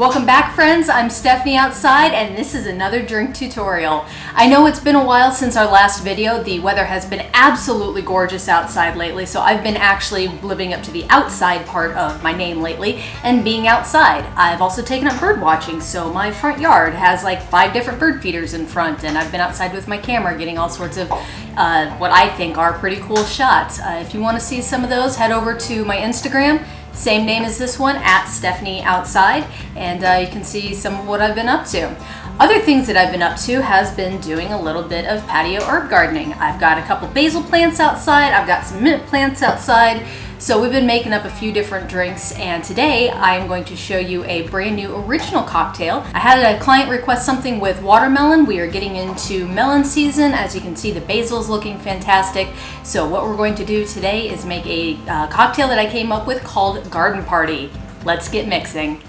Welcome back, friends. I'm Stephanie outside and this is another drink tutorial. I know it's been a while since our last video. The weather has been absolutely gorgeous outside lately, so I've been actually living up to the outside part of my name lately and being outside. I've also taken up bird watching, so my front yard has like 5 different bird feeders in front, and I've been outside with my camera getting all sorts of what I think are pretty cool shots. If you want to see some of those, head over to my Instagram. Same name as this one, at Stephanie Outside, and you can see some of what I've been up to. Other things that I've been up to has been doing a little bit of patio herb gardening. I've got a couple basil plants outside, I've got some mint plants outside, so we've been making up a few different drinks, and today I am going to show you a brand new original cocktail. I had a client request something with watermelon. We are getting into melon season. As you can see, the basil is looking fantastic. So what we're going to do today is make a cocktail that I came up with called Garden Party. Let's get mixing.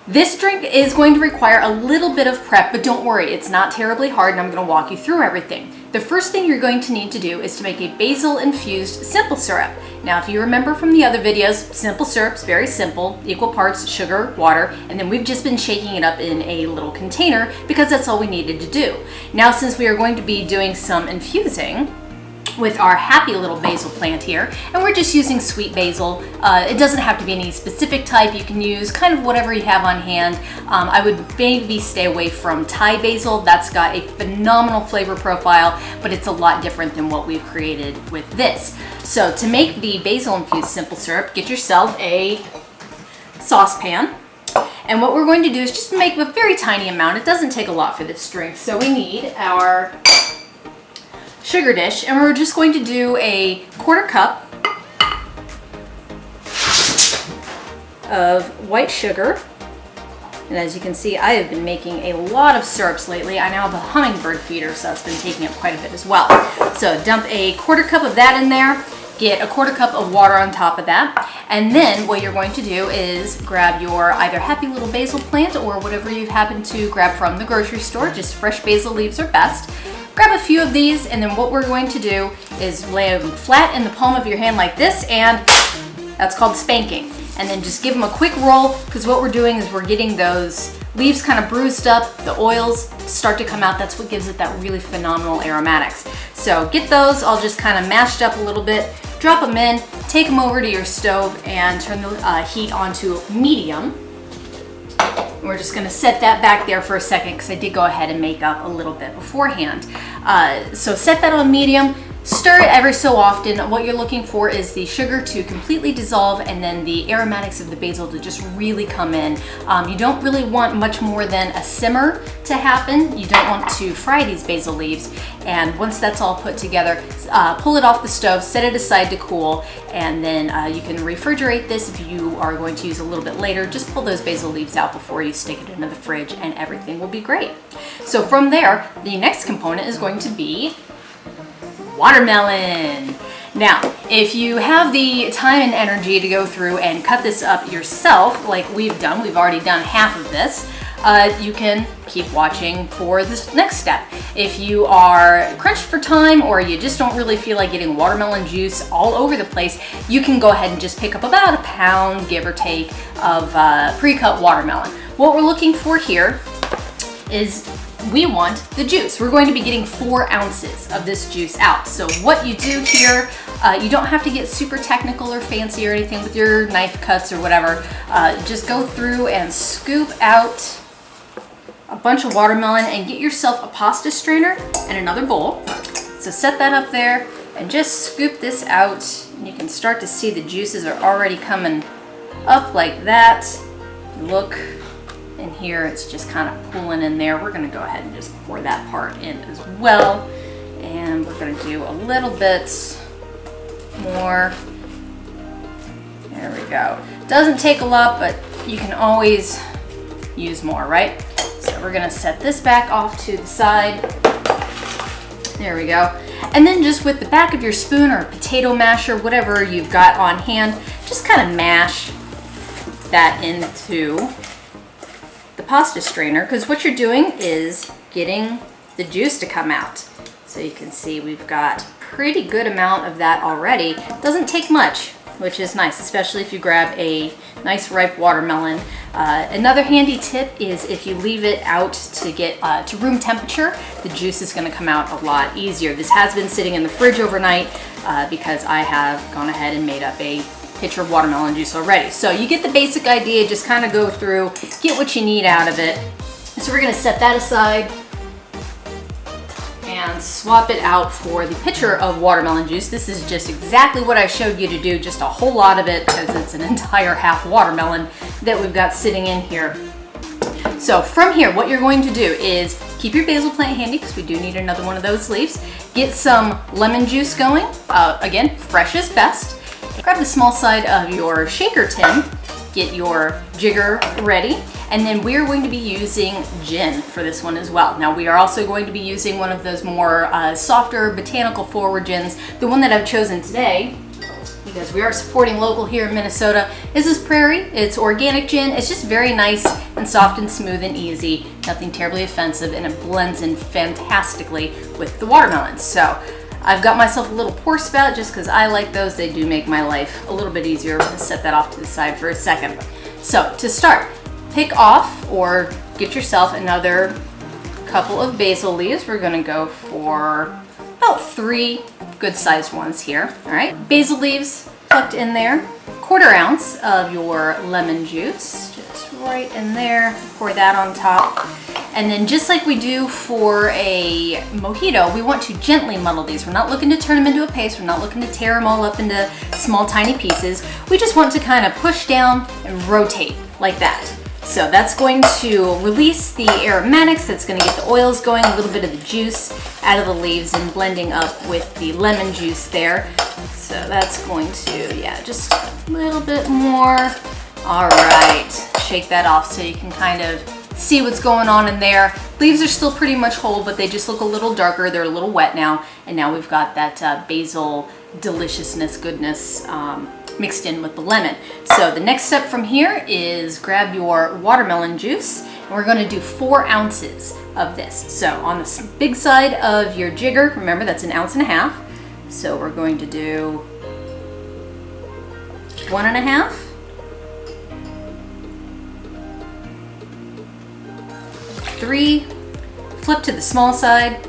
This drink is going to require a little bit of prep, but don't worry, it's not terribly hard, and I'm going to walk you through everything. The first thing you're going to need to do is to make a basil infused simple syrup. Now, if you remember from the other videos, simple syrup's very simple, equal parts sugar, water, and then we've just been shaking it up in a little container because that's all we needed to do. Now, since we are going to be doing some infusing with our happy little basil plant here, and we're just using sweet basil. It doesn't have to be any specific type. You can use kind of whatever you have on hand. I would maybe stay away from Thai basil. That's got a phenomenal flavor profile, but it's a lot different than what we've created with this. So to make the basil infused simple syrup, get yourself a saucepan. And what we're going to do is just make a very tiny amount. It doesn't take a lot for this drink. So we need our sugar dish, and we're just going to do a 1/4 cup of white sugar. And as you can see, I have been making a lot of syrups lately. I now have a hummingbird feeder, so it's been taking up quite a bit as well. So dump a 1/4 cup of that in there, get a 1/4 cup of water on top of that, and then what you're going to do is grab your either happy little basil plant or whatever you happen to grab from the grocery store. Just fresh basil leaves are best. Grab a few of these, and then what we're going to do is lay them flat in the palm of your hand like this, and that's called spanking. And then just give them a quick roll, because what we're doing is we're getting those leaves kind of bruised up, the oils start to come out. That's what gives it that really phenomenal aromatics. So get those all just kind of mashed up a little bit, drop them in, take them over to your stove, and turn the heat onto medium. We're just going to set that back there for a second because I did go ahead and make up a little bit beforehand. So set that on medium, stir it every so often. What you're looking for is the sugar to completely dissolve and then the aromatics of the basil to just really come in. You don't really want much more than a simmer to happen. You don't want to fry these basil leaves. And once that's all put together, pull it off the stove, set it aside to cool, and then you can refrigerate this if you are going to use a little bit later. Just pull those basil leaves out before you stick it into the fridge and everything will be great. So from there, the next component is going to be watermelon. Now, if you have the time and energy to go through and cut this up yourself, like we've done, we've already done half of this, you can keep watching for this next step. If you are crunched for time or you just don't really feel like getting watermelon juice all over the place, you can go ahead and just pick up about a pound, give or take, of pre-cut watermelon. What we're looking for here is we want the juice. We're going to be getting 4 ounces of this juice out. So what you do here, you don't have to get super technical or fancy or anything with your knife cuts or whatever. Just go through and scoop out a bunch of watermelon and get yourself a pasta strainer and another bowl. So set that up there and just scoop this out. And you can start to see the juices are already coming up like that. Look. And here it's just kind of pooling in there. We're going to go ahead and just pour that part in as well. And we're going to do a little bit more. There we go. Doesn't take a lot, but you can always use more, right? So we're going to set this back off to the side. There we go. And then just with the back of your spoon or a potato masher, whatever you've got on hand, just kind of mash that into the pasta strainer, because what you're doing is getting the juice to come out. So you can see we've got a pretty good amount of that already. Doesn't take much, which is nice, especially if you grab a nice ripe watermelon. Another handy tip is if you leave it out to get to room temperature, the juice is going to come out a lot easier. This has been sitting in the fridge overnight because I have gone ahead and made up a pitcher of watermelon juice already. So you get the basic idea, just kind of go through, get what you need out of it. So we're going to set that aside and swap it out for the pitcher of watermelon juice. This is just exactly what I showed you to do, just a whole lot of it because it's an entire half watermelon that we've got sitting in here. So from here, what you're going to do is keep your basil plant handy because we do need another one of those leaves. Get some lemon juice going. Again, fresh is best. Grab the small side of your shaker tin, get your jigger ready, and then we're going to be using gin for this one as well. Now we are also going to be using one of those more softer botanical forward gins. The one that I've chosen today, because we are supporting local here in Minnesota, is this Prairie. It's organic gin. It's just very nice and soft and smooth and easy, nothing terribly offensive, and it blends in fantastically with the watermelons. So I've got myself a little pour spout just because I like those. They do make my life a little bit easier. We'll set that off to the side for a second. So to start, pick off or get yourself another couple of basil leaves. We're gonna go for about 3 good sized ones here. All right, basil leaves tucked in there. 1/4 ounce of your lemon juice, just right in there. Pour that on top. And then just like we do for a mojito, we want to gently muddle these. We're not looking to turn them into a paste. We're not looking to tear them all up into small, tiny pieces. We just want to kind of push down and rotate like that. So that's going to release the aromatics. That's going to get the oils going, a little bit of the juice out of the leaves and blending up with the lemon juice there. So that's going to, yeah, just a little bit more. All right, shake that off so you can kind of see what's going on in there. Leaves are still pretty much whole, but they just look a little darker. They're a little wet now. And now we've got that basil deliciousness, goodness mixed in with the lemon. So the next step from here is grab your watermelon juice, and we're gonna do 4 ounces of this. So on the big side of your jigger, remember that's 1.5 ounces. So we're going to do 1.5. Three, flip to the small side,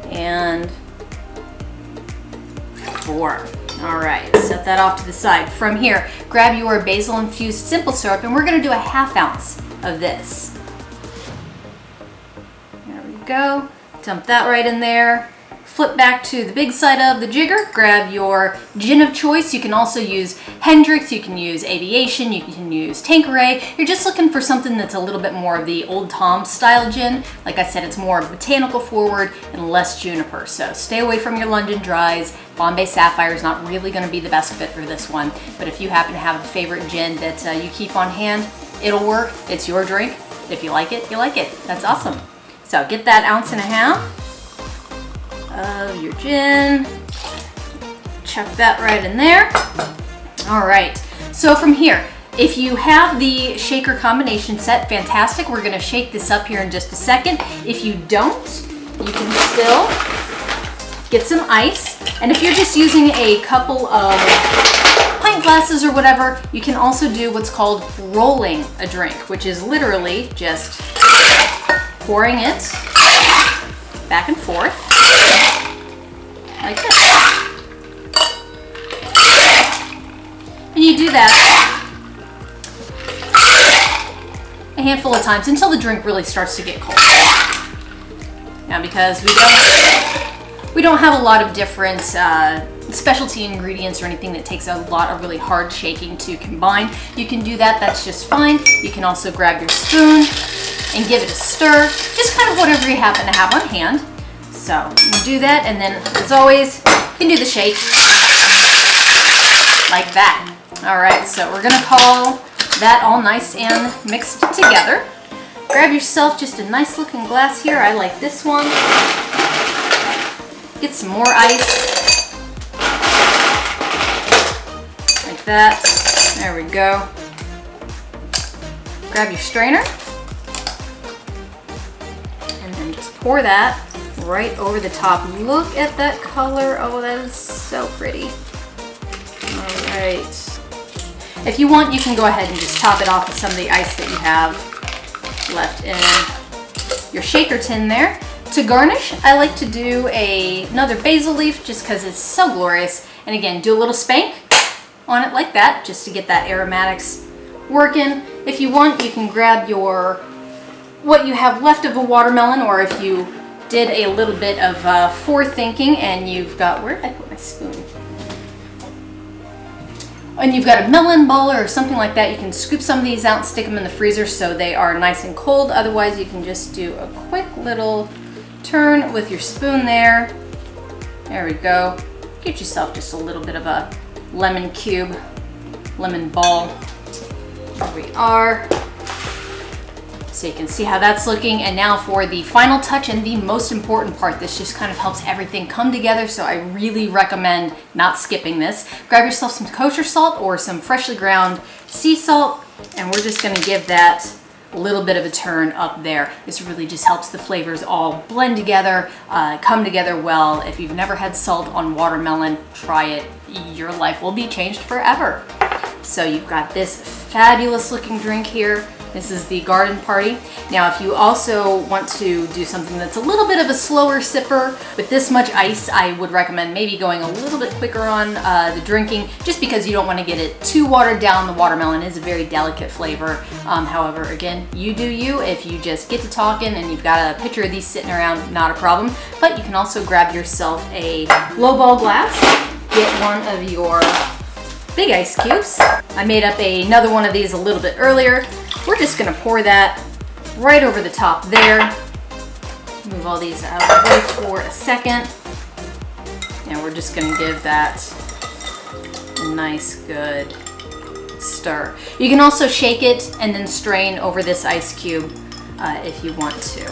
and 4. All right, set that off to the side. From here, grab your basil infused simple syrup, and we're gonna do 1/2 ounce of this. There we go, dump that right in there. Flip back to the big side of the jigger, grab your gin of choice. You can also use Hendrick's, you can use Aviation, you can use Tanqueray. You're just looking for something that's a little bit more of the Old Tom style gin. Like I said, it's more botanical forward and less juniper. So stay away from your London Dries. Bombay Sapphire is not really gonna be the best fit for this one. But if you happen to have a favorite gin that you keep on hand, it'll work. It's your drink. If you like it, you like it. That's awesome. So get that 1.5 ounces of your gin, chuck that right in there. All right, so from here, if you have the shaker combination set, fantastic. We're gonna shake this up here in just a second. If you don't, you can still get some ice. And if you're just using a couple of pint glasses or whatever, you can also do what's called rolling a drink, which is literally just pouring it back and forth like this. And you do that a handful of times until the drink really starts to get cold. Now, because we don't have a lot of different specialty ingredients or anything that takes a lot of really hard shaking to combine, you can do that, that's just fine. You can also grab your spoon and give it a stir, just kind of whatever you happen to have on hand. So you do that, and then as always, you can do the shake like that. All right, so we're gonna call that all nice and mixed together. Grab yourself just a nice looking glass here. I like this one. Get some more ice. Like that. There we go. Grab your strainer. And then just pour that right over the top. Look at that color. Oh, that is so pretty. All right. If you want, you can go ahead and just top it off with some of the ice that you have left in your shaker tin there. To garnish, I like to do another basil leaf just because it's so glorious. And again, do a little spank on it like that just to get that aromatics working. If you want, you can grab what you have left of a watermelon, or if you did a little bit of forethinking and you've got, where did I put my spoon? And you've got a melon baller or something like that, you can scoop some of these out and stick them in the freezer so they are nice and cold. Otherwise, you can just do a quick little turn with your spoon there. There we go. Get yourself just a little bit of a lemon cube, lemon ball. There we are. So you can see how that's looking. And now for the final touch and the most important part, this just kind of helps everything come together. So I really recommend not skipping this. Grab yourself some kosher salt or some freshly ground sea salt, and we're just gonna give that a little bit of a turn up there. This really just helps the flavors all blend together, come together well. If you've never had salt on watermelon, try it. Your life will be changed forever. So you've got this fabulous looking drink here. This is the Garden Party. Now, if you also want to do something that's a little bit of a slower sipper with this much ice, I would recommend maybe going a little bit quicker on the drinking, just because you don't want to get it too watered down. The watermelon is a very delicate flavor. However, again, you do you. If you just get to talking and you've got a pitcher of these sitting around, not a problem. But you can also grab yourself a lowball glass, get one of your big ice cubes. I made up another one of these a little bit earlier. We're just gonna pour that right over the top there. Move all these out of the way for a second. And we're just gonna give that a nice, good stir. You can also shake it and then strain over this ice cube if you want to.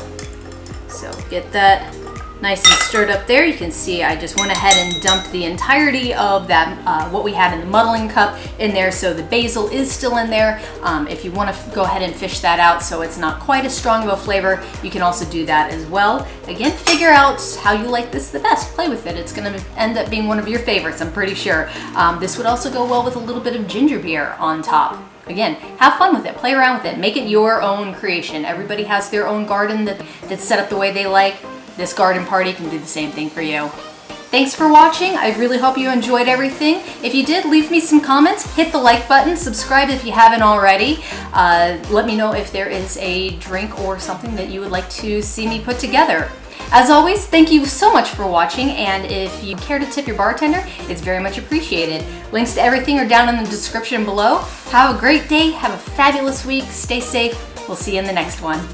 So get that nice and stirred up there. You can see I just went ahead and dumped the entirety of that, what we had in the muddling cup in there, so the basil is still in there. If you want to go ahead and fish that out so it's not quite as strong of a flavor, you can also do that as well. Again, figure out how you like this the best. Play with it. It's going to end up being one of your favorites, I'm pretty sure. This would also go well with a little bit of ginger beer on top. Again, have fun with it, play around with it, make it your own creation. Everybody has their own garden that's set up the way they like. This garden party can do the same thing for you. Thanks for watching. I really hope you enjoyed everything. If you did, leave me some comments, hit the like button, subscribe if you haven't already. Let me know if there is a drink or something that you would like to see me put together. As always, thank you so much for watching, and if you care to tip your bartender, it's very much appreciated. Links to everything are down in the description below. Have a great day, have a fabulous week, stay safe. We'll see you in the next one.